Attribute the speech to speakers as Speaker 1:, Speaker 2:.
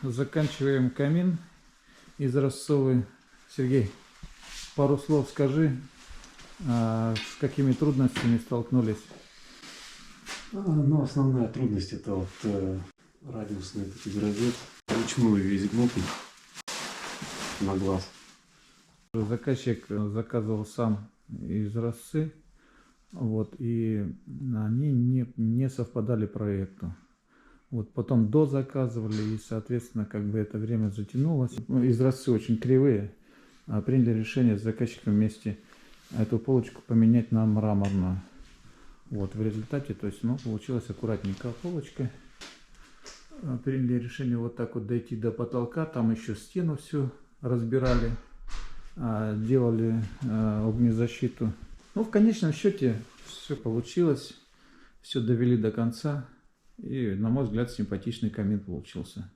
Speaker 1: заканчиваем камин из рассолы. Сергей, пару слов скажи, с какими трудностями столкнулись?
Speaker 2: Ну, основная трудность это вот радиусный этот гравит, ручную весь гнутый на глаз.
Speaker 1: Заказчик заказывал сам из Россы, вот, и они не совпадали проекту. Вот потом дозаказывали, и, соответственно, как бы это время затянулось. Из Россы очень кривые. Приняли решение с заказчиком вместе эту полочку поменять на мраморную. Вот, в результате, то есть, ну, получилась аккуратненькая полочка. Приняли решение вот так вот дойти до потолка, там еще стену всю разбирали, делали огнезащиту. Ну, в конечном счете, все получилось, все довели до конца. И, на мой взгляд, симпатичный камин получился.